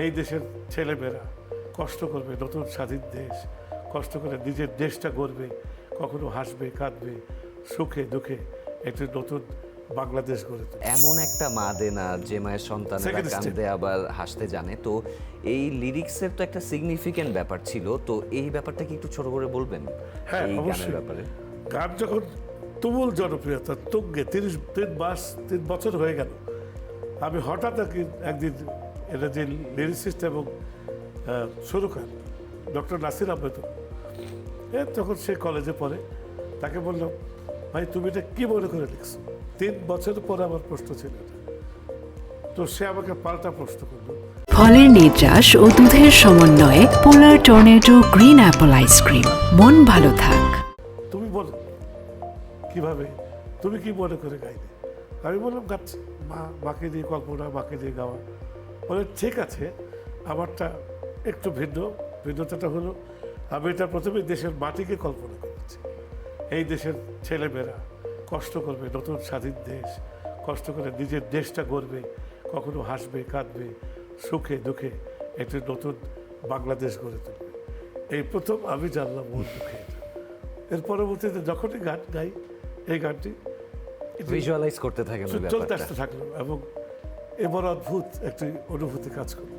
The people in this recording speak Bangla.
এই দেশের ছেলেমেয়েরা কষ্ট করবে, নতুন স্বাধীন দেশ, কষ্ট করে নিজের দেশটা গড়বে, কখনো হাসবে কাঁদবে, সুখে দুঃখে একটি নতুন বাংলাদেশ গড়ে তুলবে। এমন একটা মা দেনা যে মায়ের সন্তানেরা Second step. কান্দে আবার হাসতে জানে, তো এই লিরিক্সের তো একটা সিগনিফিকেন্ট ব্যাপার ছিল, তো এই ব্যাপারটা কি একটু ছোট করে বলবেন? হ্যাঁ, এই গানের অবশ্যই। ব্যাপারে গান যখন তুমুল জনপ্রিয়তা তুঙ্গে 3 বছর হয়ে গেল, আমি হঠাৎ একদিন এটা যে লিরিসিস্ট এবং সুরকার ডক্টর নাসির আহমেদ, তখন সে কলেজে পড়ে, তাকে বললাম, ভাই তুমি এটা কী মনে করে লিখছো? 3 বছর পরে আমার প্রশ্ন ছিল এটা। তো সে আমাকে পাল্টা প্রশ্ন করলো, ফলের নির্যাস ও দুধের সমন্বয়ে পোলার টর্নেডো গ্রিন অ্যাপল আইসক্রিম। মন ভালো থাক। তুমি বলো কিভাবে, তুমি কি মনে করে গাইবে? আমি বললাম গাচ্ছি, মাকে দিয়ে কল্পনা, মাকে দিয়ে গাওয়া। বলে ঠিক আছে, আমারটা একটু ভিন্নতাটা হলো আমি এটা প্রথমে দেশের মাটিকে কল্পনা করেছি। এই দেশের ছেলেমেয়েরা কষ্ট করবে, নতুন স্বাধীন দেশ, কষ্ট করে নিজের দেশটা গড়বে, কখনো হাসবে কাঁদবে, সুখে দুঃখে একটি নতুন বাংলাদেশ গড়ে তুলবে। এই প্রথম আমি জানলাম ওর দুঃখে এটা। এর পরবর্তীতে যখনই গান গাই, এই গানটি ভিজুয়ালাইজ করতে থাকেন ওই চলতে ব্যাপারটা। আসতে থাকলো এবং এবার অদ্ভুত একটি অনুভূতি কাজ করলো।